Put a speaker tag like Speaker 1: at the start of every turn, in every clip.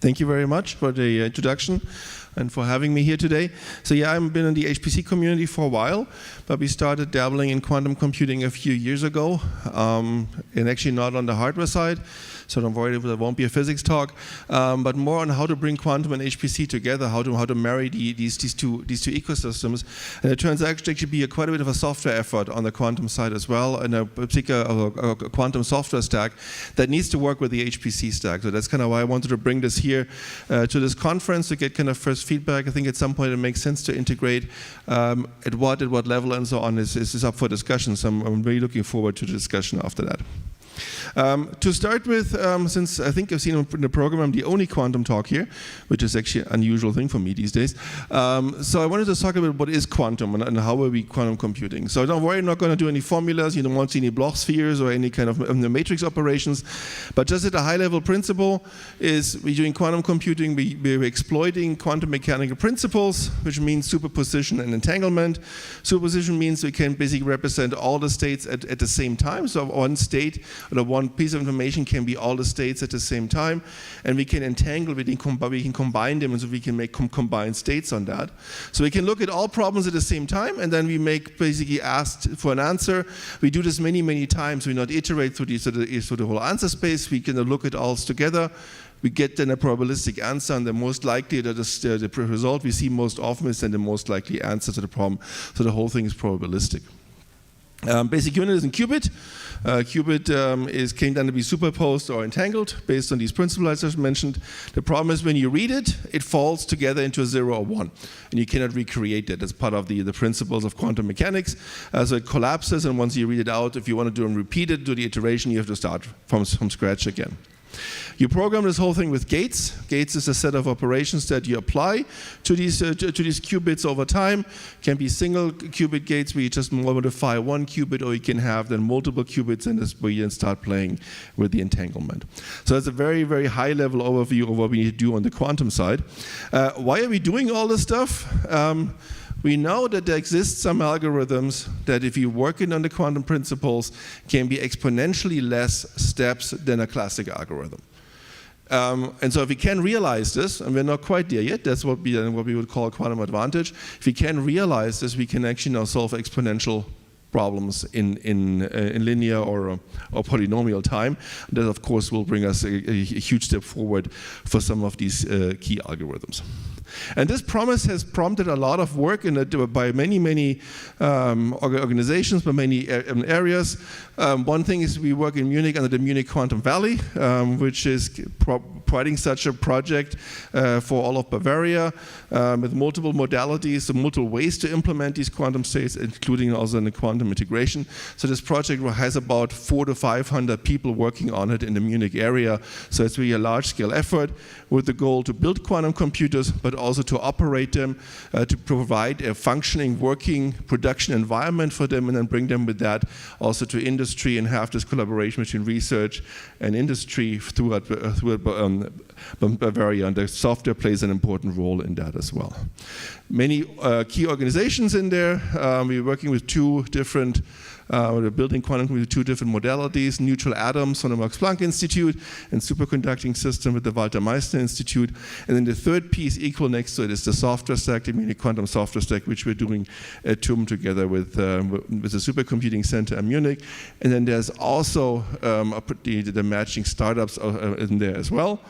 Speaker 1: Thank you very much for the introduction and for having me here today. So yeah, I've been in the HPC community for a while, but we started dabbling in quantum computing a few years ago, and actually not on the hardware side. So don't worry, there won't be a physics talk, but more on how to bring quantum and HPC together, how to marry these two ecosystems. And it turns out to actually be quite a bit of a software effort on the quantum side as well, and a particular quantum software stack that needs to work with the HPC stack. So that's kind of why I wanted to bring this here to this conference to get kind of first feedback. I think at some point it makes sense to integrate at what level and so on is up for discussion. So I'm really looking forward to the discussion after that. To start with, since I think I've seen in the program, I'm the only quantum talk here, which is actually an unusual thing for me these days. So I wanted to talk about what is quantum and how are we quantum computing. So don't worry, I'm not going to do any formulas. You don't want to see any Bloch spheres or any kind of matrix operations. But just at a high level principle is we're doing quantum computing, we're exploiting quantum mechanical principles, which means superposition and entanglement. Superposition means we can basically represent all the states at the same time. So one state or one piece of information can be all the states at the same time, and we can entangle, we can combine them, and so we can make combined states on that. So we can look at all problems at the same time, and then we make basically asked for an answer. We do this many times. We not iterate through the whole answer space. We can look at all together. We get then a probabilistic answer, and the most likely, the result we see most often is then the most likely answer to the problem. So the whole thing is probabilistic. Basic unit is in qubit. Qubit came down to be superposed or entangled based on these principles I just mentioned. The problem is when you read it, it falls together into a 0 or 1, and you cannot recreate that. That's part of the principles of quantum mechanics. So it collapses, and once you read it out, if you want to do and repeat it, do the iteration, you have to start from scratch again. You program this whole thing with gates. Gates is a set of operations that you apply to these qubits over time. Can be single qubit gates where you just modify one qubit, or you can have then multiple qubits, and this where you then start playing with the entanglement. So that's a very high level overview of what we need to do on the quantum side. Why are we doing all this stuff? We know that there exist some algorithms that, if you work on the quantum principles, can be exponentially less steps than a classic algorithm. And so if we can realize this, and we're not quite there yet, that's what we would call quantum advantage. If we can realize this, we can actually now solve exponential problems in linear or polynomial time. That, of course, will bring us a huge step forward for some of these key algorithms. And this promise has prompted a lot of work by many organizations, by many areas. One thing is we work in Munich under the Munich Quantum Valley, which is providing such a project for all of Bavaria with multiple modalities, so multiple ways to implement these quantum states, including also in the quantum integration. So this project has about 400 to 500 people working on it in the Munich area. So it's really a large-scale effort with the goal to build quantum computers, but also to operate them, to provide a functioning, working production environment for them, and then bring them with that also to industry and have this collaboration between research and industry throughout Bavaria, and the software plays an important role in that as well. Many key organizations in there. We're working with two different we're building quantum with two different modalities, neutral atoms from the Max Planck Institute and superconducting system with the Walter Meissner Institute. And then the third piece equal next to it is the software stack, the Munich Quantum Software Stack, which we're doing at TUM together with the Supercomputing Center in Munich. And then there's also the matching startups in there as well.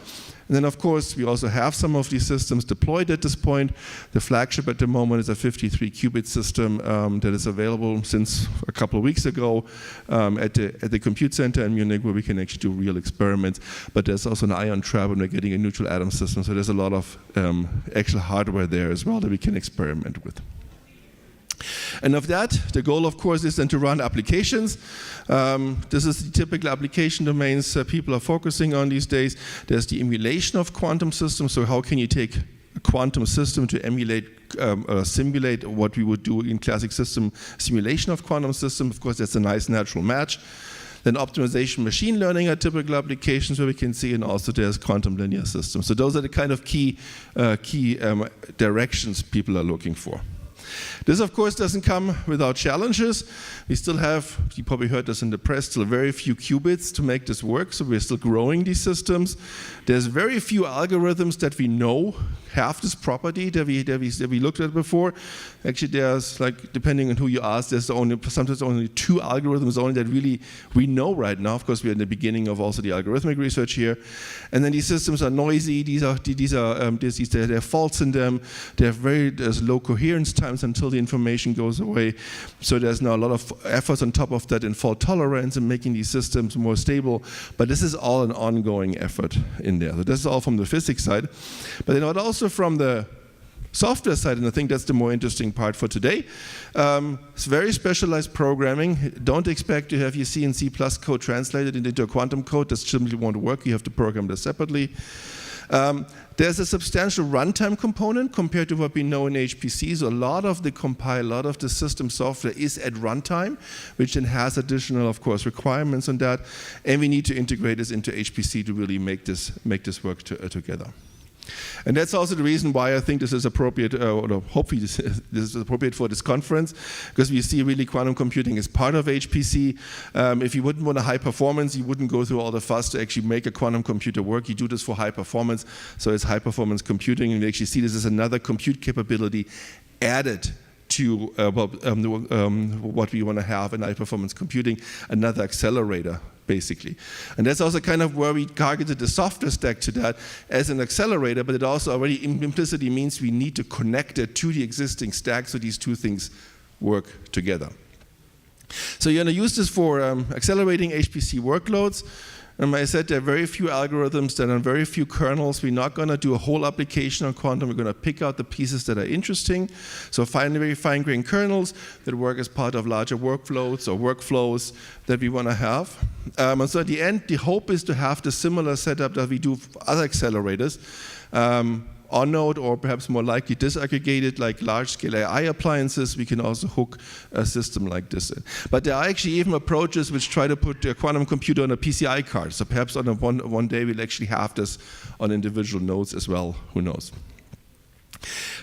Speaker 1: And then, of course, we also have some of these systems deployed at this point. The flagship at the moment is a 53-qubit system that is available since a couple of weeks ago at the Compute Center in Munich, where we can actually do real experiments. But there's also an ion trap, and we're getting a neutral atom system. So there's a lot of actual hardware there as well that we can experiment with. And of that, the goal, of course, is then to run applications. This is the typical application domains people are focusing on these days. There's the emulation of quantum systems. So how can you take a quantum system to emulate or simulate what we would do in classic system simulation of quantum system? Of course, that's a nice natural match. Then optimization, machine learning are typical applications where we can see, and also there's quantum linear systems. So those are the kind of key directions people are looking for. This, of course, doesn't come without challenges. We still have, you probably heard this in the press, still very few qubits to make this work, so we're still growing these systems. There's very few algorithms that we know have this property that we looked at before. Actually, there's, like, depending on who you ask, there's sometimes only 2 algorithms only that really we know right now. Of course, we're in the beginning of also the algorithmic research here. And then these systems are noisy. There are faults in them. There's low coherence times until the information goes away. So there's now a lot of efforts on top of that in fault tolerance and making these systems more stable. But this is all an ongoing effort in there. So this is all from the physics side. But then also from the software side, and I think that's the more interesting part for today. It's very specialized programming. Don't expect to have your C and C+ code translated into a quantum code. That simply won't work. You have to program this separately. There's a substantial runtime component compared to what we know in HPC. So a lot of the system software is at runtime, which then has additional, of course, requirements on that. And we need to integrate this into HPC to really make this work together. And that's also the reason why I think this is appropriate, or hopefully this is appropriate for this conference, because we see really quantum computing as part of HPC. If you wouldn't want a high performance, you wouldn't go through all the fuss to actually make a quantum computer work. You do this for high performance, so it's high performance computing, and we actually see this as another compute capability added to what we want to have in high performance computing, another accelerator, basically. And that's also kind of where we targeted the software stack to that as an accelerator, but it also already implicitly means we need to connect it to the existing stack so these two things work together. So you're going to use this for accelerating HPC workloads. I said there are very few algorithms, there are very few kernels. We're not going to do a whole application on quantum. We're going to pick out the pieces that are interesting. So very fine-grained kernels that work as part of larger workflows or workflows that we want to have. And so at the end, the hope is to have the similar setup that we do for other accelerators. On-node, or perhaps more likely disaggregated, like large-scale AI appliances, we can also hook a system like this in. But there are actually even approaches which try to put a quantum computer on a PCI card. So perhaps on one day we'll actually have this on individual nodes as well. Who knows?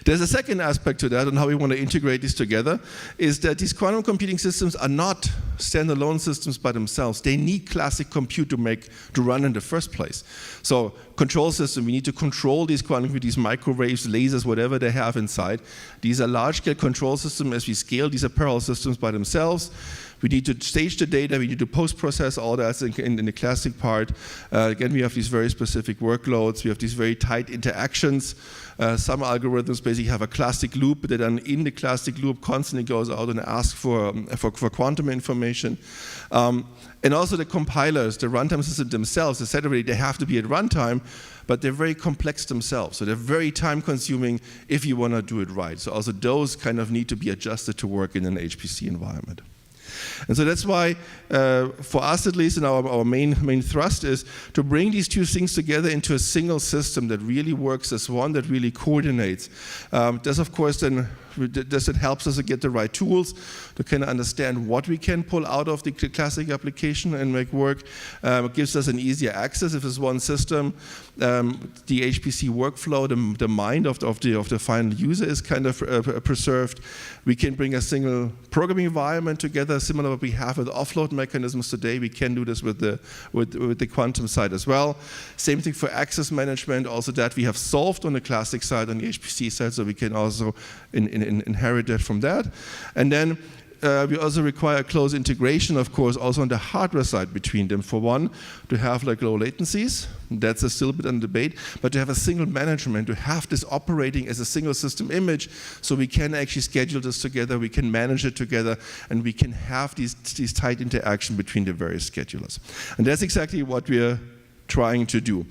Speaker 1: There's a second aspect to that and how we want to integrate this together is that these quantum computing systems are not standalone systems by themselves. They need classic compute to run in the first place. So control system, we need to control these quantum, these microwaves, lasers, whatever they have inside. These are large-scale control systems as we scale. These are parallel systems by themselves. We need to stage the data, we need to post-process all that in the classic part. Again, we have these very specific workloads, we have these very tight interactions. Some algorithms basically have a classic loop that then in the classic loop constantly goes out and asks for quantum information. And also the compilers, the runtime system themselves, they have to be at runtime, but they're very complex themselves. So they're very time consuming if you want to do it right. So also those kind of need to be adjusted to work in an HPC environment. And so that's why, for us at least, and our main thrust is to bring these two things together into a single system that really works as one, that really coordinates. This, of course, then it helps us to get the right tools to kind of understand what we can pull out of the classic application and make work. It gives us an easier access if it's one system. The HPC workflow, the mind of the final user is kind of preserved. We can bring a single programming environment together, similar to what we have with offload mechanisms today. We can do this with the quantum side as well. Same thing for access management, also that we have solved on the classic side, on the HPC side, so we can also inherit that from that. And then we also require close integration, of course, also on the hardware side between them. For one, to have like low latencies, that's still a bit under debate, but to have a single management, to have this operating as a single system image, so we can actually schedule this together, we can manage it together, and we can have these tight interaction between the various schedulers. And that's exactly what we are trying to do.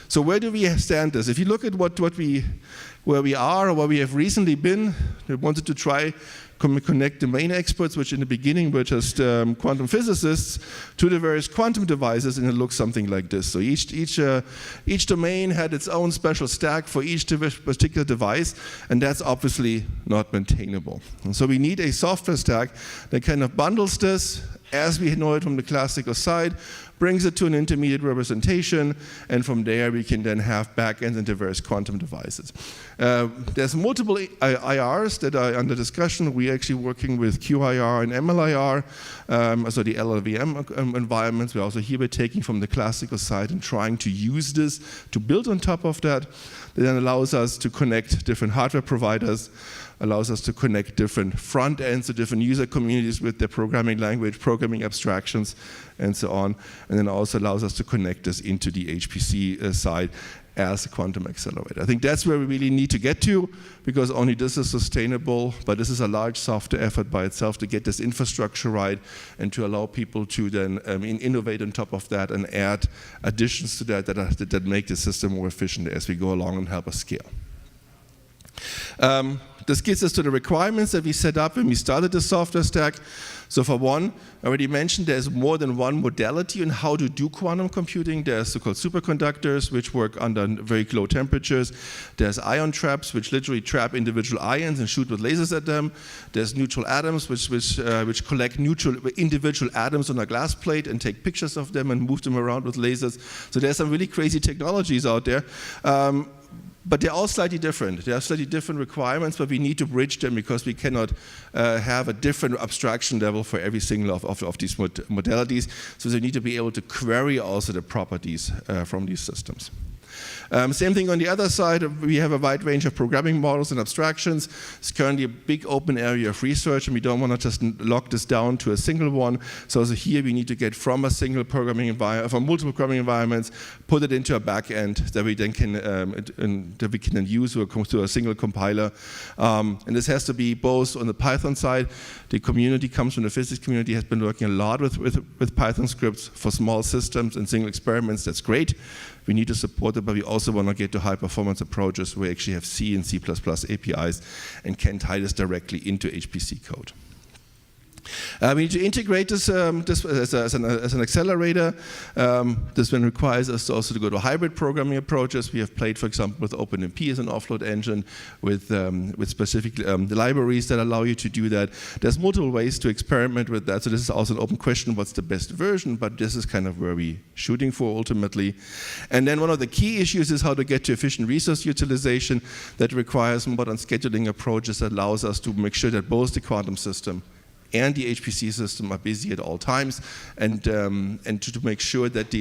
Speaker 1: So where do we stand this? If you look at where we are or where we have recently been, we wanted to try connect domain experts, which in the beginning were just quantum physicists, to the various quantum devices, and it looks something like this. So each domain had its own special stack for each particular device, and that's obviously not maintainable. And so we need a software stack that kind of bundles this as we know it from the classical side, brings it to an intermediate representation, and from there we can then have backends into various quantum devices. There's multiple IRs that are under discussion. We're actually working with QIR and MLIR, also the LLVM environments. We're also here taking from the classical side and trying to use this to build on top of that. That then allows us to connect different hardware providers, allows us to connect different front ends to different user communities with their programming language, programming abstractions, and so on. And then also allows us to connect this into the HPC side as a quantum accelerator. I think that's where we really need to get to, because only this is sustainable, but this is a large software effort by itself to get this infrastructure right and to allow people to then innovate on top of that and add additions to that make the system more efficient as we go along and help us scale. This gets us to the requirements that we set up when we started the software stack. So for one, I already mentioned there's more than one modality on how to do quantum computing. There's so-called superconductors, which work under very low temperatures. There's ion traps, which literally trap individual ions and shoot with lasers at them. There's neutral atoms, which collect individual atoms on a glass plate and take pictures of them and move them around with lasers. So there's some really crazy technologies out there. But they're all slightly different. They have slightly different requirements, but we need to bridge them because we cannot have a different abstraction level for every single of these modalities. So they need to be able to query also the properties from these systems. Same thing on the other side, we have a wide range of programming models and abstractions. It's currently a big open area of research, and we don't want to just lock this down to a single one. So also here we need to get from a single programming environment, from multiple programming environments, put it into a backend that we then can then use through a single compiler. And this has to be both on the Python side. The community comes from the physics community, has been working a lot with Python scripts for small systems and single experiments. That's great. We need to support it, but we also want to get to high-performance approaches where we actually have C and C++ APIs and can tie this directly into HPC code. We need to integrate this as an accelerator. This then requires us also to go to hybrid programming approaches. We have played, for example, with OpenMP as an offload engine with specific libraries that allow you to do that. There's multiple ways to experiment with that. So this is also an open question, what's the best version? But this is kind of where we're shooting for ultimately. And then one of the key issues is how to get to efficient resource utilization that requires modern scheduling approaches that allows us to make sure that both the quantum system and the HPC system are busy at all times, and to make sure that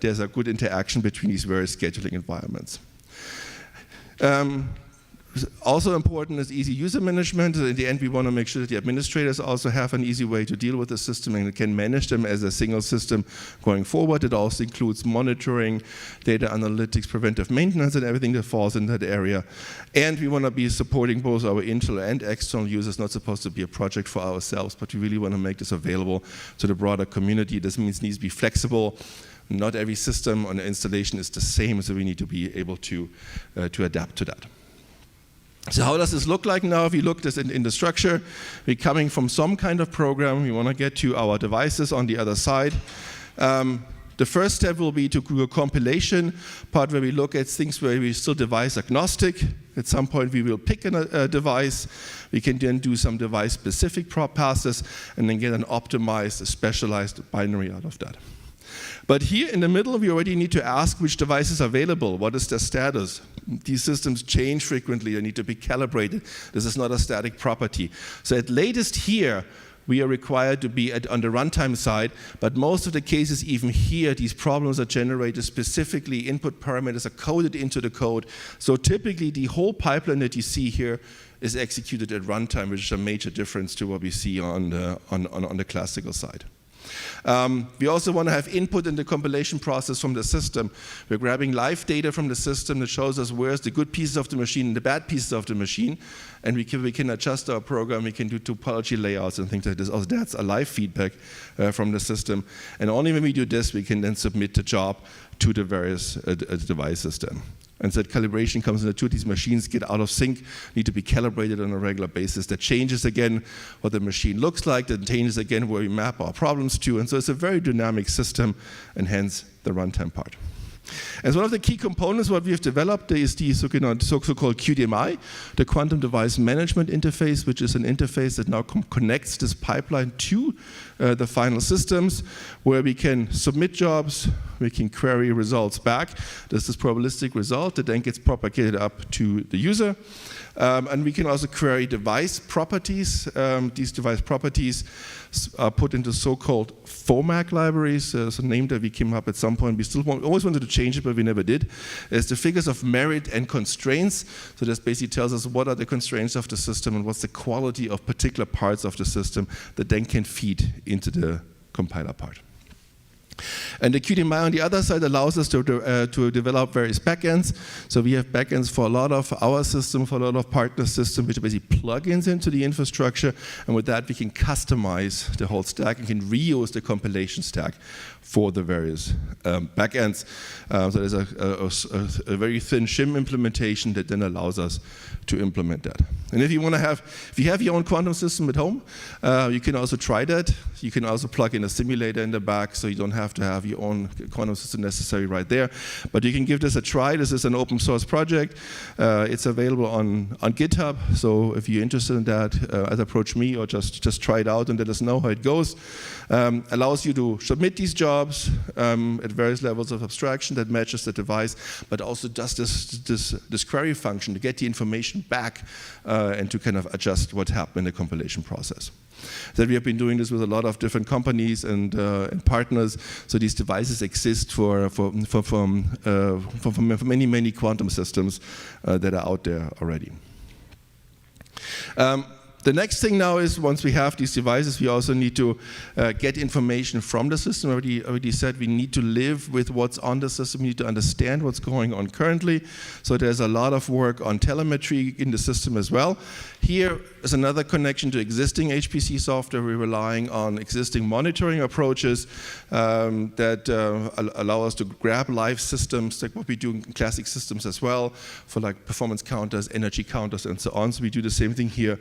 Speaker 1: there's a good interaction between these various scheduling environments. Also important is easy user management. In the end, we want to make sure that the administrators also have an easy way to deal with the system and can manage them as a single system going forward. It also includes monitoring, data analytics, preventive maintenance, and everything that falls in that area. And we want to be supporting both our internal and external users. Not supposed to be a project for ourselves, but we really want to make this available to the broader community. This means it needs to be flexible. Not every system on the installation is the same, so we need to be able to adapt to that. So how does this look like now? If you look this in the structure, we're coming from some kind of program. We want to get to our devices on the other side. The first step will be to do a compilation part where we look at things where we're still device agnostic. At some point we will pick a device. We can then do some device specific passes and then get an optimized, specialized binary out of that. But here in the middle, we already need to ask which device is available. What is their status? These systems change frequently. They need to be calibrated. This is not a static property. So at latest here, we are required to be on the runtime side, but most of the cases, even here, these problems are generated specifically. Input parameters are coded into the code. So typically, the whole pipeline that you see here is executed at runtime, which is a major difference to what we see on the classical side. We also want to have input in the compilation process from the system. We're grabbing live data from the system that shows us where's the good pieces of the machine and the bad pieces of the machine, and we can adjust our program. We can do topology layouts and things like this. Also, that's a live feedback from the system, and only when we do this, we can then submit the job to the various devices then. And so that calibration comes into these machines get out of sync, need to be calibrated on a regular basis. That changes again what the machine looks like, that changes again where we map our problems to. And so it's a very dynamic system, and hence the runtime part. As one of the key components what we have developed is the so-called QDMI, the Quantum Device Management Interface, which is an interface that now connects this pipeline to the final systems, where we can submit jobs, we can query results back. This is probabilistic result that then gets propagated up to the user. And we can also query device properties. These device properties are put into so-called FOMAC libraries. It's a name that we came up at some point. We still always wanted to change it, but we never did. It's the figures of merit and constraints. So this basically tells us what are the constraints of the system and what's the quality of particular parts of the system that then can feed into the compiler part. And the QDMI on the other side allows us to develop various backends. So we have backends for a lot of our system, for a lot of partner systems, which are basically plugins into the infrastructure. And with that, we can customize the whole stack and can reuse the compilation stack for the various backends. So there's a very thin shim implementation that then allows us to implement that. And if you have your own quantum system at home, you can also try that. You can also plug in a simulator in the back, so you don't have to have your own quantum system necessary right there. But you can give this a try. This is an open source project. It's available on GitHub. So if you're interested in that, either approach me or just try it out and let us know how it goes. Allows you to submit these jobs at various levels of abstraction that matches the device, but also does this query function to get the information back and to kind of adjust what happened in the compilation process. That we have been doing this with a lot of different companies and partners. So these devices exist for many quantum systems that are out there already. The next thing now is, once we have these devices, we also need to get information from the system. I already said we need to live with what's on the system. We need to understand what's going on currently. So there's a lot of work on telemetry in the system as well. Here is another connection to existing HPC software. We're relying on existing monitoring approaches that allow us to grab live systems, like what we do in classic systems as well, for like performance counters, energy counters, and so on. So we do the same thing here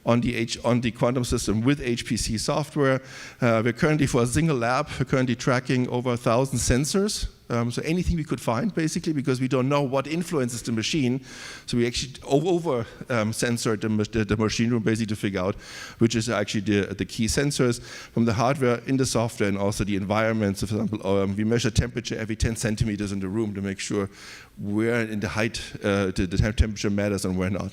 Speaker 1: on the quantum system with HPC software. We're currently, for a single lab, we're currently tracking over 1,000 sensors. So anything we could find, basically, because we don't know what influences the machine. So we actually over-sensor the machine room, basically, to figure out which is actually the key sensors from the hardware in the software and also the environment. So, for example, we measure temperature every 10 centimeters in the room to make sure where in the height the temperature matters and where not.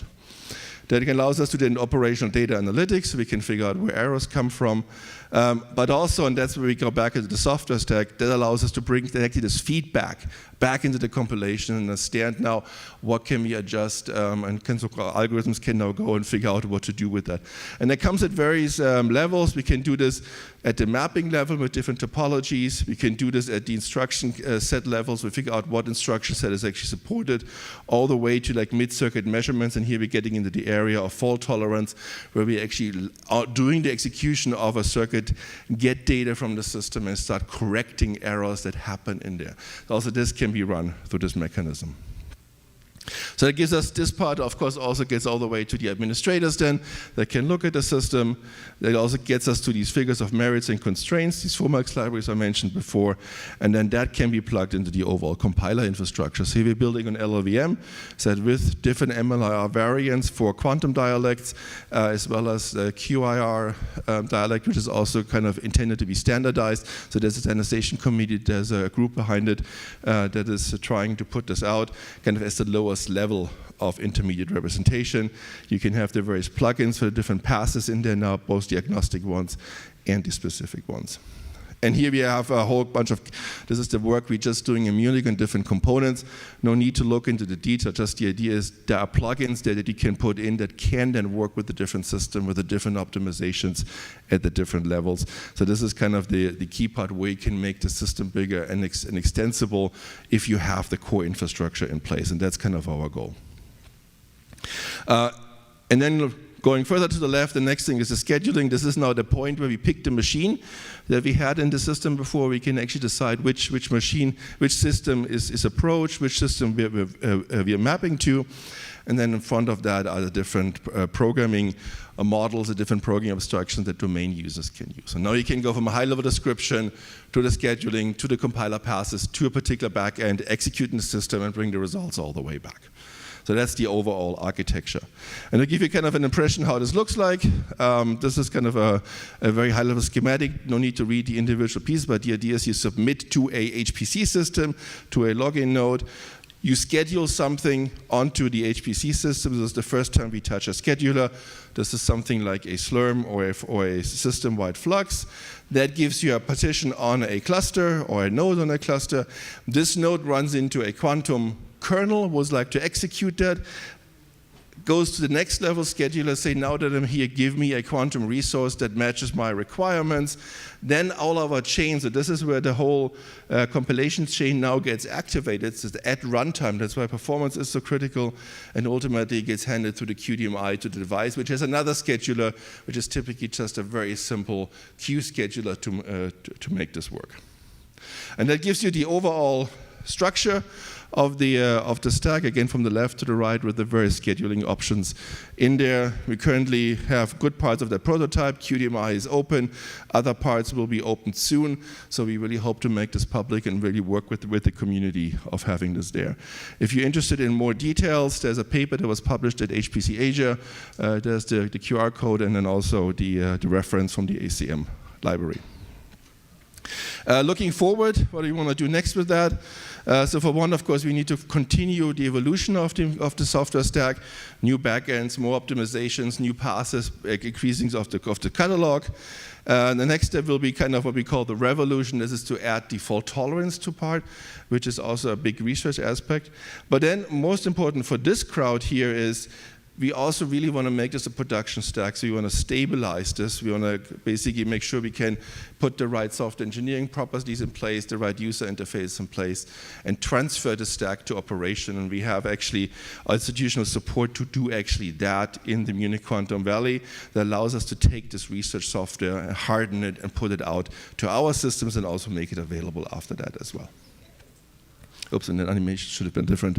Speaker 1: That allows us to do operational data analytics, so we can figure out where errors come from. But also, and that's where we go back into the software stack, that allows us to bring directly this feedback back into the compilation and understand now what can we adjust, and algorithms can now go and figure out what to do with that. And that comes at various levels. We can do this at the mapping level with different topologies. We can do this at the instruction set levels. We figure out what instruction set is actually supported, all the way to like mid-circuit measurements. And here we're getting into the area of fault tolerance, where we actually are doing the execution of a circuit, get data from the system, and start correcting errors that happen in there. Also, this can be run through this mechanism. So that gives us this part, of course, also gets all the way to the administrators then that can look at the system. That also gets us to these figures of merits and constraints, these FOMAC libraries I mentioned before, and then that can be plugged into the overall compiler infrastructure. So here we're building an LLVM set with different MLIR variants for quantum dialects, as well as the QIR dialect, which is also kind of intended to be standardized. So there's a standardization committee, there's a group behind it that is trying to put this out kind of as the lowest level of intermediate representation. You can have the various plugins for the different passes in there now, both the agnostic ones and the specific ones. And here we have a whole bunch of, this is the work we're just doing in Munich on different components. No need to look into the detail, just the idea is there are plugins there that you can put in that can then work with the different system, with the different optimizations at the different levels. So this is kind of the key part where you can make the system bigger and extensible if you have the core infrastructure in place, and that's kind of our goal. And then going further to the left, the next thing is the scheduling. This is now the point where we pick the machine that we had in the system before. We can actually decide which machine, which system is approached, which system we are mapping to. and then in front of that are the different programming models, the different programming abstractions that domain users can use. So now you can go from a high-level description to the scheduling, to the compiler passes, to a particular backend, execute in the system, and bring the results all the way back. So that's the overall architecture. And to give you kind of an impression how this looks like, this is kind of a very high-level schematic. No need to read the individual pieces, but the idea is you submit to a HPC system, to a login node. You schedule something onto the HPC system. This is the first time we touch a scheduler. This is something like a Slurm or a system-wide flux. That gives you a partition on a cluster or a node on a cluster. This node runs into a quantum kernel, would like to execute that, goes to the next level scheduler, say, now that I'm here, give me a quantum resource that matches my requirements. Then all of our chains, so this is where the whole compilation chain now gets activated. It's at runtime. That's why performance is so critical, and ultimately gets handed through the QDMI to the device, which has another scheduler, which is typically just a very simple queue scheduler to make this work. And that gives you the overall structure of the stack, again from the left to the right with the various scheduling options in there. We currently have good parts of the prototype. QDMI is open. Other parts will be opened soon. So we really hope to make this public and really work with the community of having this there. If you're interested in more details, there's a paper that was published at HPC Asia. There's the QR code and then also the reference from the ACM library. Looking forward, what do you want to do next with that? So for one, of course, we need to continue the evolution of the software stack, new backends, more optimizations, new passes, increasing of the catalog. The next step will be kind of what we call the revolution. This is to add the fault tolerance to part, which is also a big research aspect. But then most important for this crowd here is we also really want to make this a production stack, so we want to stabilize this. We want to basically make sure we can put the right software engineering properties in place, the right user interface in place, and transfer the stack to operation. And we have actually institutional support to do actually that in the Munich Quantum Valley that allows us to take this research software and harden it and put it out to our systems and also make it available after that as well. Oops, and the animation should have been different.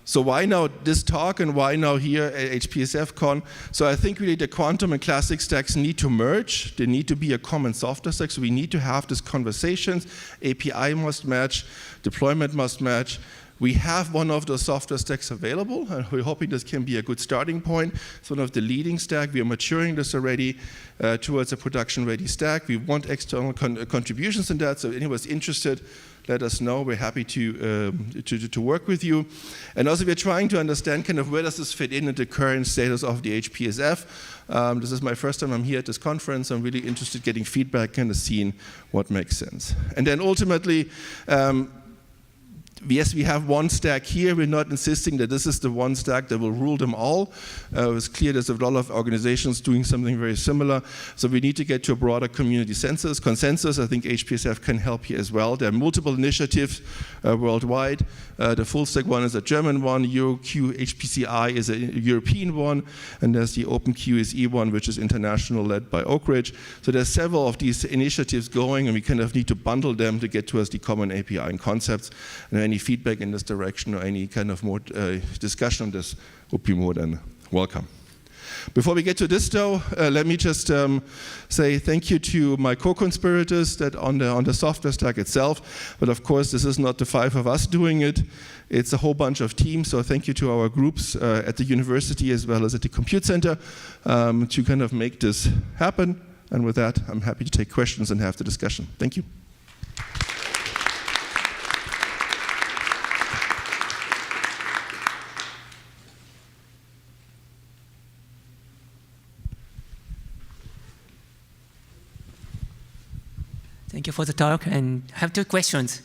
Speaker 1: So why now this talk and why now here at HPSF Con? So I think really the quantum and classic stacks need to merge. They need to be a common software stack. So we need to have these conversations. API must match. Deployment must match. We have one of those software stacks available, and we're hoping this can be a good starting point. It's one of the leading stack. We are maturing this already towards a production-ready stack. We want external contributions in that, so if anyone's interested, let us know. We're happy to work with you. And also we're trying to understand kind of where does this fit in the current status of the HPSF. This is my first time I'm here at this conference. I'm really interested in getting feedback, kind of seeing what makes sense. And then ultimately, yes, we have one stack here. We're not insisting that this is the one stack that will rule them all. It's clear there's a lot of organizations doing something very similar. So we need to get to a broader community consensus. I think HPSF can help here as well. There are multiple initiatives worldwide. The full stack one is a German one. EuroQ HPCI is a European one. And there's the OpenQSE one, which is international, led by Oak Ridge. So there's several of these initiatives going, and we kind of need to bundle them to get to us the common API and concepts. And any feedback in this direction or any kind of more discussion on this would be more than welcome. Before we get to this though, let me just say thank you to my co-conspirators that on the software stack itself, but of course this is not the 5 of us doing it, it's a whole bunch of teams, so thank you to our groups at the university as well as at the Compute Center to kind of make this happen. And with that, I'm happy to take questions and have the discussion. Thank you.
Speaker 2: Thank you for the talk, and I have 2 questions.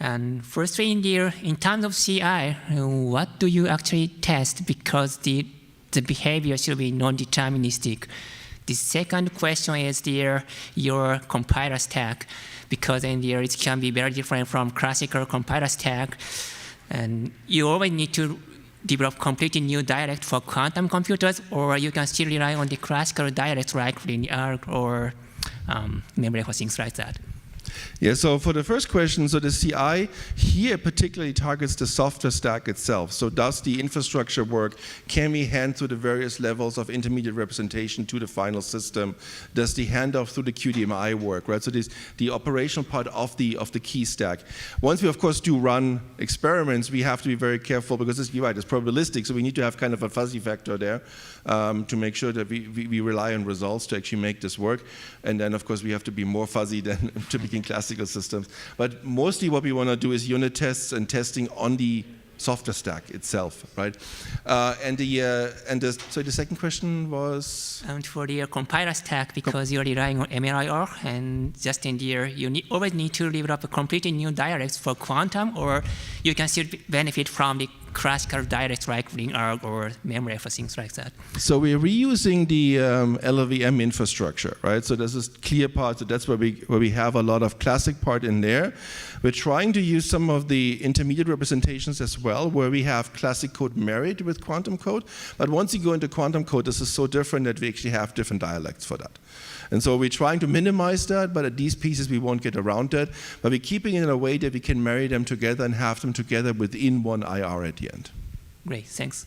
Speaker 2: And firstly, in terms of CI, what do you actually test? Because the behavior should be non-deterministic. The second question is your compiler stack, because in there it can be very different from classical compiler stack, and you always need to develop completely new dialect for quantum computers, or you can still rely on the classical dialects like linear or memory for things like that.
Speaker 1: Yeah, so for the first question, so the CI here particularly targets the software stack itself. So does the infrastructure work? Can we hand through the various levels of intermediate representation to the final system? Does the handoff through the QDMI work, right? So this the operational part of the key stack. Once we, of course, do run experiments, we have to be very careful because you're right, it's probabilistic, so we need to have kind of a fuzzy factor there to make sure that we rely on results to actually make this work. And then, of course, we have to be more fuzzy than typically in classical systems. But mostly what we want to do is unit tests and testing on the software stack itself, right? So the second question was?
Speaker 2: For the compiler stack, because you're relying on MLIR, and just in there, you always need to develop a completely new dialects for quantum, or you can still benefit from the classical dialects like ring-arg or memory for things like that.
Speaker 1: So we're reusing the LLVM infrastructure, right? So there's this clear part, so that's where we have a lot of classic part in there. We're trying to use some of the intermediate representations as well, where we have classic code married with quantum code. But once you go into quantum code, this is so different that we actually have different dialects for that. And so we're trying to minimize that, but at these pieces we won't get around that. But we're keeping it in a way that we can marry them together and have them together within one IR at the end.
Speaker 2: Great, thanks.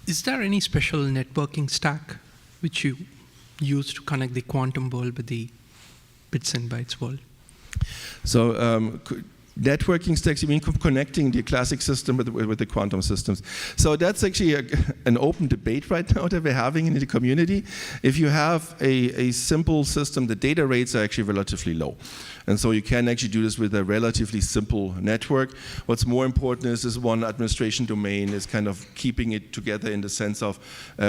Speaker 3: Is there any special networking stack which you use to connect the quantum world with the bits and bytes world?
Speaker 1: So networking stacks, you mean connecting the classic system with the quantum systems. So that's actually an open debate right now that we're having in the community. If you have a simple system, the data rates are actually relatively low. And so you can actually do this with a relatively simple network. What's more important is this one administration domain is kind of keeping it together in the sense of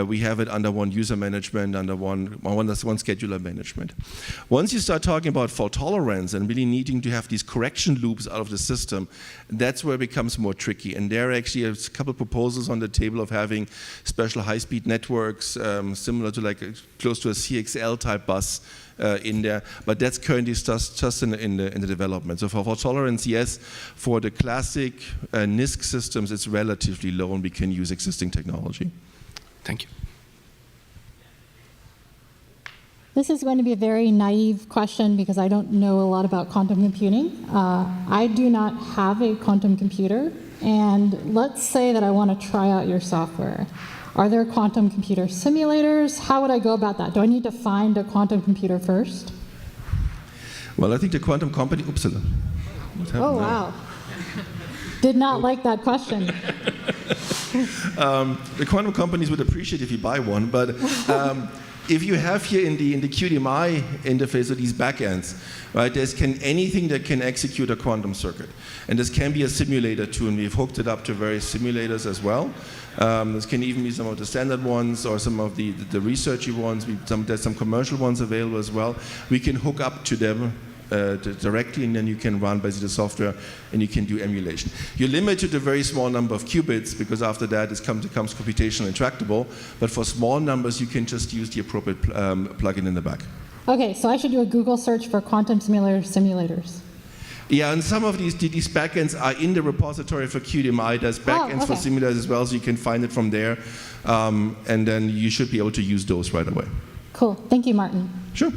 Speaker 1: we have it under one user management, under one scheduler management. Once you start talking about fault tolerance and really needing to have these correction loops out of the system, that's where it becomes more tricky. And there actually are a couple of proposals on the table of having special high-speed networks similar to like close to a CXL type bus in there, but that's currently just in the development. So for fault tolerance, yes. For the classic NISC systems, it's relatively low, and we can use existing technology.
Speaker 3: Thank you.
Speaker 4: This is going to be a very naive question because I don't know a lot about quantum computing. I do not have a quantum computer, and let's say that I want to try out your software. Are there quantum computer simulators? How would I go about that? Do I need to find a quantum computer first?
Speaker 1: Well, I think the quantum company,
Speaker 4: Oh, wow. Did not like that question.
Speaker 1: The quantum companies would appreciate if you buy one, but if you have here in the QDMI interface of these backends, right, there's anything that can execute a quantum circuit. And this can be a simulator too, and we've hooked it up to various simulators as well. This can even be some of the standard ones or some of the researchy ones. There's some commercial ones available as well. We can hook up to them directly, and then you can run basically the software and you can do emulation. You're limited to a very small number of qubits because after that it becomes computational intractable, but for small numbers you can just use the appropriate plugin in the back.
Speaker 4: Okay, so I should do a Google search for quantum simulators.
Speaker 1: Yeah, and some of these backends are in the repository for QDMI. There's backends for simulators as well, so you can find it from there, and then you should be able to use those right away.
Speaker 4: Cool, thank you, Martin.
Speaker 1: Sure.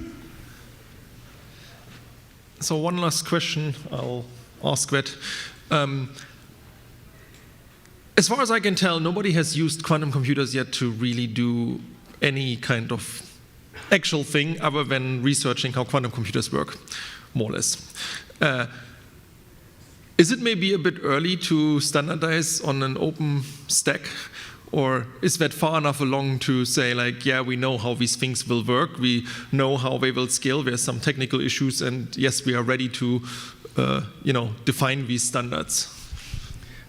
Speaker 5: So one last question, I'll ask that. As far as I can tell, nobody has used quantum computers yet to really do any kind of actual thing other than researching how quantum computers work, more or less. Is it maybe a bit early to standardize on an open stack? Or is that far enough along to say, like, yeah, we know how these things will work, we know how they will scale, there's some technical issues, and yes, we are ready to define these standards?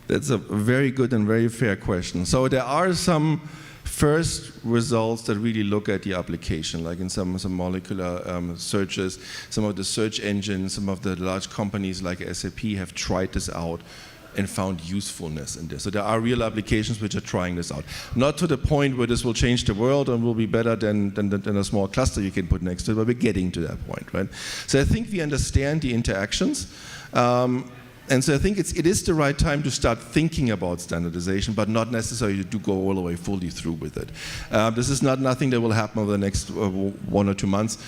Speaker 1: That's a very good and very fair question. So there are some first results that really look at the application, like in some molecular searches, some of the search engines, some of the large companies like SAP have tried this out and found usefulness in this. So there are real applications which are trying this out. Not to the point where this will change the world and will be better than a small cluster you can put next to it, but we're getting to that point, right? So I think we understand the interactions. And so I think it is the right time to start thinking about standardization, but not necessarily to go all the way fully through with it. This is not nothing that will happen over the next 1 or 2 months.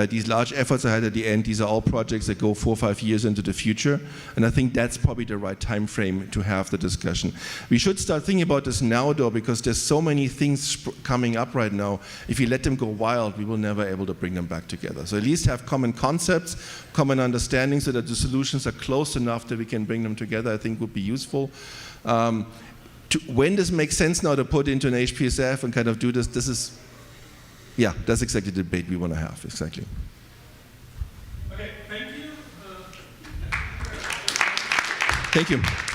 Speaker 1: These large efforts I had at the end, these are all projects that go 4 or 5 years into the future, and I think that's probably the right time frame to have the discussion. We should start thinking about this now, though, because there's so many things coming up right now. If you let them go wild, we will never be able to bring them back together. So at least have common concepts, common understanding, so that the solutions are close enough that we can bring them together, I think would be useful. When does it make sense now to put into an HPSF and kind of do this? This is, yeah, that's exactly the debate we want to have, exactly.
Speaker 5: Okay, thank you.
Speaker 1: Thank you.